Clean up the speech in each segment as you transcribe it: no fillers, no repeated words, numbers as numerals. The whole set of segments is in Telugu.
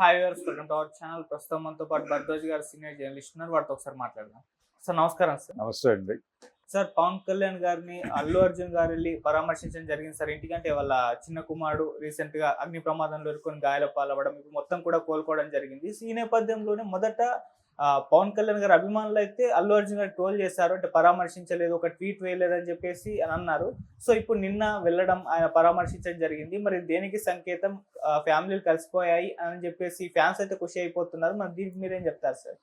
Hi viewers, welcome to our channel. ప్రస్తుతం మనతో పాటు భరద్వాజ్ గారు సీనియర్ జర్నలిస్ట్ ఉన్నారు. వారితో ఒకసారి మాట్లాడదాం. సార్ నమస్కారం. సార్ నమస్తే అండి. సార్ పవన్ కళ్యాణ్ గారిని అల్లు అర్జున్ గారు వెళ్ళి పరామర్శించడం జరిగింది సార్. ఇంటికంటే వాళ్ళ చిన్న కుమారుడు రీసెంట్ గా అగ్ని ప్రమాదంలో ఇరుకొని గాయాల పాలవ్వడం, ఇప్పుడు మొత్తం కూడా కోలుకోవడం జరిగింది. ఈ నేపథ్యంలోనే మొదట పవన్ కళ్యాణ్ గారి అభిమానులు అయితే అల్లు అర్జున్ గారు ట్రోల్ చేశారు, అంటే పరామర్శించలేదు, ఒక ట్వీట్ వేయలేదని చెప్పేసి అని అన్నారు. సో ఇప్పుడు నిన్న వెళ్ళడం, ఆయన పరామర్శించడం జరిగింది. మరి దేనికి సంకేతం? ఫ్యామిలీలు కలిసిపోయాయి అని చెప్పేసి ఫ్యాన్స్ అయితే ఖుషి అయిపోతున్నారు. మరి దీనికి మీరేం చెప్తారు సార్?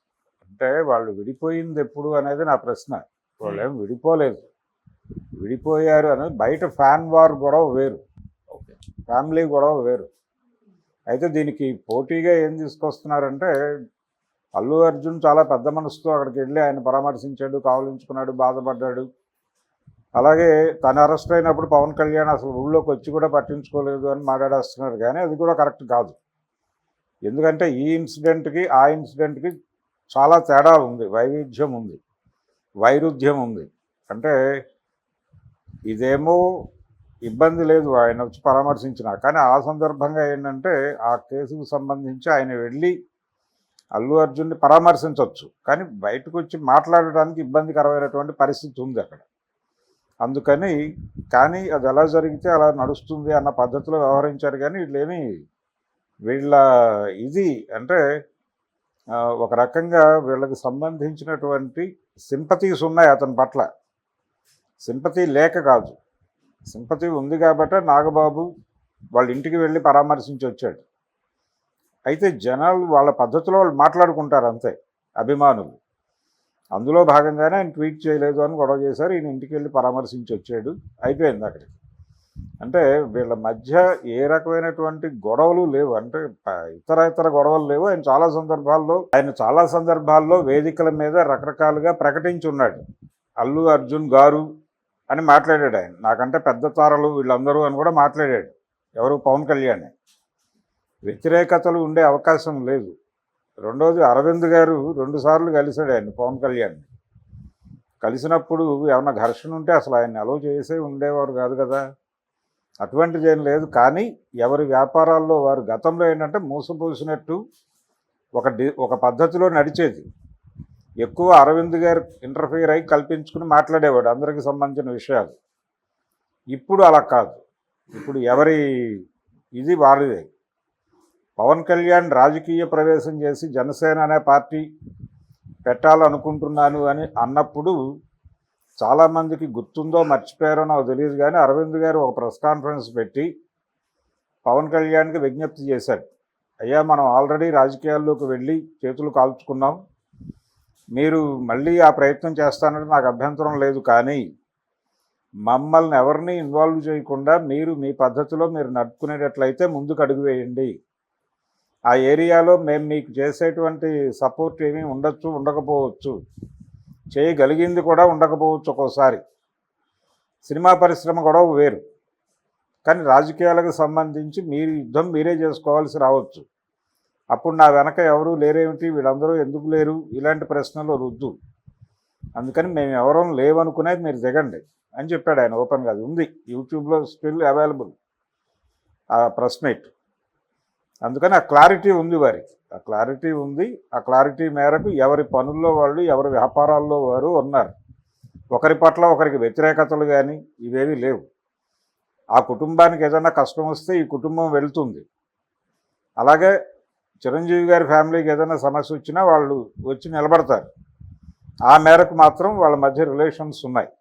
అంటే వాళ్ళు విడిపోయింది ఎప్పుడు అనేది నా ప్రశ్న. వాళ్ళు ఏం విడిపోలేదు, విడిపోయారు అనేది బయట ఫ్యాన్ వార్ గొడవ వేరు, ఫ్యామిలీ గొడవ వేరు. అయితే దీనికి పోటీగా ఏం తీసుకొస్తున్నారంటే, అల్లు అర్జున్ చాలా పెద్ద మనసుతో అక్కడికి వెళ్ళి ఆయన పరామర్శించాడు, కావలించుకున్నాడు, బాధపడ్డాడు. అలాగే తను అరెస్ట్ అయినప్పుడు పవన్ కళ్యాణ్ అసలు ఊళ్ళోకి వచ్చి కూడా పట్టించుకోలేదు అని మాట్లాడేస్తున్నారు. కానీ అది కూడా కరెక్ట్ కాదు. ఎందుకంటే ఈ ఇన్సిడెంట్కి ఆ ఇన్సిడెంట్కి చాలా తేడా ఉంది, వైరుధ్యం ఉంది. అంటే ఇదేమో ఇబ్బంది లేదు ఆయన వచ్చి పరామర్శించిన, కానీ ఆ సందర్భంగా ఏంటంటే ఆ కేసుకు సంబంధించి ఆయన వెళ్ళి అల్లు అర్జున్ని పరామర్శించవచ్చు, కానీ బయటకు వచ్చి మాట్లాడడానికి ఇబ్బందికరమైనటువంటి పరిస్థితి ఉంది అక్కడ. అందుకని కానీ అది ఎలా జరిగితే అలా నడుస్తుంది అన్న పద్ధతిలో వ్యవహరించారు. కానీ వీళ్ళ ఇది అంటే ఒక రకంగా వీళ్ళకి సంబంధించినటువంటి సింపతీస్ ఉన్నాయి అతని పట్ల. సింపతి లేక కాదు, సింపతి ఉంది కాబట్టి నాగబాబు వాళ్ళ ఇంటికి వెళ్ళి పరామర్శించి వచ్చాడు. అయితే జనాలు వాళ్ళ పద్ధతిలో వాళ్ళు మాట్లాడుకుంటారు అంతే, అభిమానులు. అందులో భాగంగానే ఆయన ట్వీట్ చేయలేదు అని గొడవ చేశారు. ఈయన ఇంటికి వెళ్ళి పరామర్శించి వచ్చాడు, అయిపోయింది అక్కడికి. అంటే వీళ్ళ మధ్య ఏ రకమైనటువంటి గొడవలు లేవు, అంటే ఇతర గొడవలు లేవు. ఆయన చాలా సందర్భాల్లో వేదికల మీద రకరకాలుగా ప్రకటించున్నాడు. అల్లు అర్జున్ గారు అని మాట్లాడాడు ఆయన, నాకంటే పెద్ద తారలు వీళ్ళందరూ అని కూడా మాట్లాడాడు. ఎవరు? పవన్ కళ్యాణ్. వ్యతిరేకతలు ఉండే అవకాశం లేదు. రెండోది, అరవింద్ గారు 2 సార్లు కలిశాడు ఆయన పవన్ కళ్యాణ్. కలిసినప్పుడు ఏమన్నా ఘర్షణ ఉంటే అసలు ఆయన అలౌ చేసే ఉండేవారు కాదు కదా, అటువంటిది ఏం లేదు. కానీ ఎవరి వ్యాపారాల్లో వారు గతంలో ఏంటంటే మూసపోసినట్టు ఒక పద్ధతిలో నడిచేది. ఎక్కువ అరవింద్ గారు ఇంటర్ఫియర్ అయి కల్పించుకుని మాట్లాడేవాడు అందరికీ సంబంధించిన విషయాలు. ఇప్పుడు అలా కాదు, ఇప్పుడు ఎవరి ఇది వారిదే. పవన్ కళ్యాణ్ రాజకీయ ప్రవేశం చేసి జనసేన అనే పార్టీ పెట్టాలనుకుంటున్నాను అని అన్నప్పుడు చాలామందికి గుర్తుందో మర్చిపోయారో నాకు తెలియదు, కానీ అరవింద్ గారు ఒక ప్రెస్ కాన్ఫరెన్స్ పెట్టి పవన్ కళ్యాణ్కి విజ్ఞప్తి చేశాడు. అయ్యా, మనం ఆల్రెడీ రాజకీయాల్లోకి వెళ్ళి చేతులు కాల్చుకున్నాం, మీరు మళ్ళీ ఆ ప్రయత్నం చేస్తానంటే నాకు అభ్యంతరం లేదు, కానీ మమ్మల్ని ఎవరిని ఇన్వాల్వ్ చేయకుండా మీరు మీ పద్ధతిలో మీరు నడుపుకునేటట్లయితే ముందుకు అడుగు వేయండి. ఆ ఏరియాలో మేము మీకు చేసేటువంటి సపోర్ట్ ఏమీ ఉండకపోవచ్చు, చేయగలిగింది కూడా ఉండకపోవచ్చు. ఒక్కోసారి సినిమా పరిశ్రమ గొడవ వేరు, కానీ రాజకీయాలకు సంబంధించి మీరు యుద్ధం మీరే చేసుకోవాల్సి రావచ్చు. అప్పుడు నా వెనక ఎవరు లేరేమిటి, వీళ్ళందరూ ఎందుకు లేరు, ఇలాంటి ప్రశ్నలు రుద్దు. అందుకని మేము ఎవరూ లేవనుకునేది మీరు దిగండి అని చెప్పాడు ఆయన ఓపెన్గా. అది ఉంది యూట్యూబ్లో, స్టిల్ అవైలబుల్ ఆ ప్రెస్ మీట్. అందుకని ఆ క్లారిటీ ఉంది వారికి, ఆ క్లారిటీ మేరకు ఎవరి పనుల్లో వాళ్ళు, ఎవరి వ్యాపారాల్లో వారు ఉన్నారు. ఒకరి పట్ల ఒకరికి వ్యతిరేకతలు కానీ ఇవేవి లేవు. ఆ కుటుంబానికి ఏదైనా కష్టం వస్తే ఈ కుటుంబం వెళ్తుంది. అలాగే చిరంజీవి గారి ఫ్యామిలీకి ఏదైనా సమస్య వచ్చినా వాళ్ళు వచ్చి నిలబడతారు. ఆ మేరకు మాత్రం వాళ్ళ మధ్య రిలేషన్స్ ఉన్నాయి.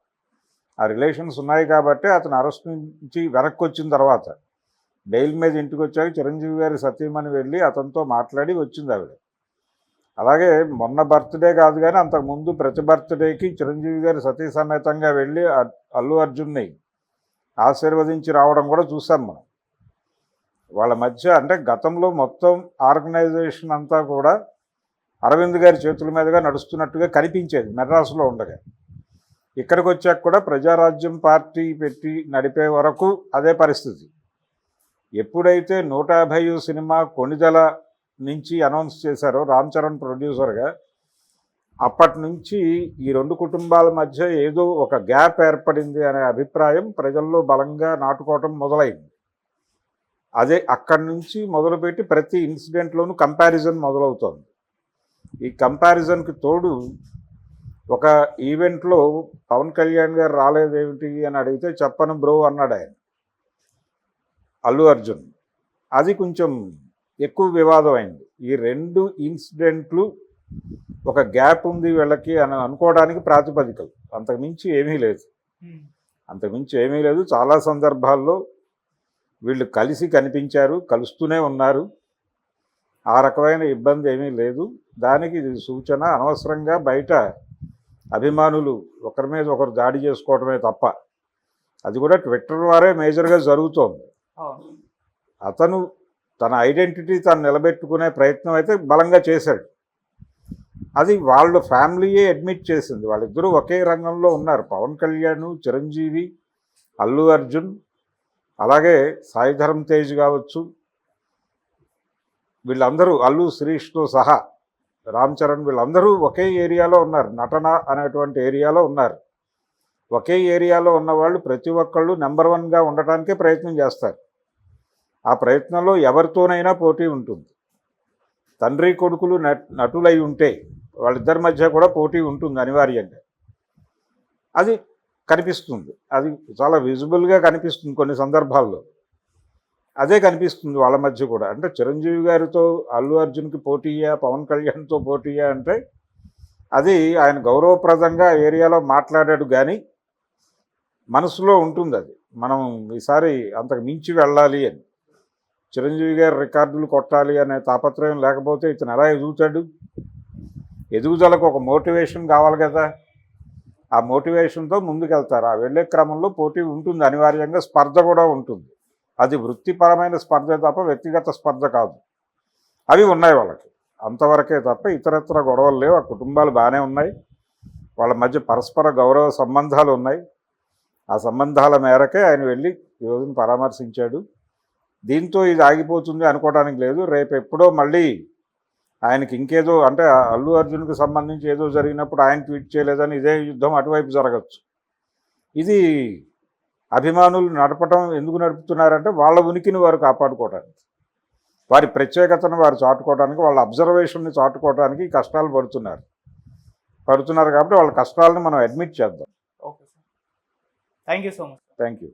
ఆ రిలేషన్స్ ఉన్నాయి కాబట్టి అతను అరెస్ట్ నుంచి వెనక్కి వచ్చిన తర్వాత బెయిల్ మీద ఇంటికి వచ్చాక చిరంజీవి గారి సతీమణి వెళ్ళి అతనితో మాట్లాడి వచ్చింది ఆవిడ. అలాగే మొన్న బర్త్డే కాదు కానీ అంతకుముందు ప్రతి బర్త్డేకి చిరంజీవి గారి సతీ సమేతంగా వెళ్ళి అల్లు అర్జున్ని ఆశీర్వదించి రావడం కూడా చూసాం మనం. వాళ్ళ మధ్య అంటే గతంలో మొత్తం ఆర్గనైజేషన్ అంతా కూడా అరవింద్ గారి చేతుల మీదుగా నడుస్తున్నట్టుగా కనిపించేది మెడ్రాసులో ఉండగా. ఇక్కడికి వచ్చాక కూడా ప్రజారాజ్యం పార్టీ పెట్టి నడిపే వరకు అదే పరిస్థితి. ఎప్పుడైతే 150 సినిమా కొణిదెల నుంచి అనౌన్స్ చేశారో రామ్ చరణ్ ప్రొడ్యూసర్గా, అప్పటి నుంచి ఈ 2 కుటుంబాల మధ్య ఏదో ఒక గ్యాప్ ఏర్పడింది అనే అభిప్రాయం ప్రజల్లో బలంగా నాటుకోవటం మొదలైంది. అదే అక్కడి నుంచి మొదలుపెట్టి ప్రతి ఇన్సిడెంట్లోనూ కంపారిజన్ మొదలవుతోంది. ఈ కంపారిజన్కి తోడు ఒక ఈవెంట్లో పవన్ కళ్యాణ్ గారు రాలేదేమిటి అని అడిగితే చెప్పను బ్రో అన్నాడు ఆయన, అల్లు అర్జున్. అది కొంచెం ఎక్కువ వివాదం అయింది. ఈ రెండు ఇన్సిడెంట్లు ఒక గ్యాప్ ఉంది వీళ్ళకి అని అనుకోవడానికి ప్రాతిపదికలు, అంతకుమించి ఏమీ లేదు. అంతకుమించి ఏమీ లేదు. చాలా సందర్భాల్లో వీళ్ళు కలిసి కనిపించారు, కలుస్తూనే ఉన్నారు. ఆ రకమైన ఇబ్బంది ఏమీ లేదు. దానికి ఇది సూచన. అనవసరంగా బయట అభిమానులు ఒకరి మీద ఒకరు దాడి చేసుకోవడమే తప్ప, అది కూడా ట్విట్టర్ వారే మేజర్గా జరుగుతోంది. అతను తన ఐడెంటిటీ తను నిలబెట్టుకునే ప్రయత్నం అయితే బలంగా చేశాడు. అది వాళ్ళ ఫ్యామిలీయే అడ్మిట్ చేసింది. వాళ్ళిద్దరూ ఒకే రంగంలో ఉన్నారు. పవన్ కళ్యాణ్, చిరంజీవి, అల్లు అర్జున్, అలాగే సాయి ధరమ్ తేజ్ కావచ్చు, వీళ్ళందరూ అల్లు శిరీష్తో సహా రామ్ చరణ్, వీళ్ళందరూ ఒకే ఏరియాలో ఉన్నారు. నటన అనేటువంటి ఏరియాలో ఉన్నారు. ఒకే ఏరియాలో ఉన్నవాళ్ళు ప్రతి ఒక్కళ్ళు నెంబర్ 1గా ఉండటానికే ప్రయత్నం చేస్తారు. ఆ ప్రయత్నంలో ఎవరితోనైనా పోటీ ఉంటుంది. తండ్రి కొడుకులు నటులై ఉంటే వాళ్ళిద్దరి మధ్య కూడా పోటీ ఉంటుంది అనివార్యంగా. అది కనిపిస్తుంది. అది చాలా విజిబుల్గా కనిపిస్తుంది కొన్ని సందర్భాల్లో. అదే కనిపిస్తుంది వాళ్ళ మధ్య కూడా. అంటే చిరంజీవి గారితో అల్లు అర్జున్కి పోటీయా, పవన్ కళ్యాణ్తో పోటీయా అంటే అది ఆయన గౌరవప్రదంగా ఏరియాలో మాట్లాడాడు, కానీ మనసులో ఉంటుంది అది. మనం ఈసారి అంతకు మించి వెళ్ళాలి అని, చిరంజీవి గారి రికార్డులు కొట్టాలి అనే తాపత్రయం లేకపోతే ఇతను ఎలా ఎదుగుతాడు? ఎదుగుదలకు ఒక మోటివేషన్ కావాలి కదా. ఆ మోటివేషన్తో ముందుకెళ్తారు. ఆ వెళ్ళే క్రమంలో పోటీ ఉంటుంది అనివార్యంగా, స్పర్ధ కూడా ఉంటుంది. అది వృత్తిపరమైన స్పర్ధ తప్ప వ్యక్తిగత స్పర్ధ కాదు. అవి ఉన్నాయి వాళ్ళకి, అంతవరకే తప్ప ఇతరత్ర గొడవలు లేవు. ఆ కుటుంబాలు బాగానే ఉన్నాయి. వాళ్ళ మధ్య పరస్పర గౌరవ సంబంధాలు ఉన్నాయి. ఆ సంబంధాల మేరకే ఆయన వెళ్ళి ఈరోజున పరామర్శించాడు. దీంతో ఇది ఆగిపోతుంది అనుకోవడానికి లేదు. రేపు ఎప్పుడో మళ్ళీ ఆయనకి ఇంకేదో, అంటే అల్లు అర్జున్కి సంబంధించి ఏదో జరిగినప్పుడు ఆయన ట్వీట్ చేయలేదని ఇదే యుద్ధం అటువైపు జరగచ్చు. ఇది అభిమానులు నడపటం ఎందుకు నడుపుతున్నారంటే వాళ్ళ ఉనికిని వారు కాపాడుకోవడానికి, వారి ప్రత్యేకతను వారు చాటుకోవడానికి, వాళ్ళ అబ్జర్వేషన్ని చాటుకోవడానికి కష్టాలు పడుతున్నారు కాబట్టి వాళ్ళ కష్టాలను మనం అడ్మిట్ చేద్దాం. Okay sir, thank you so much. Thank you.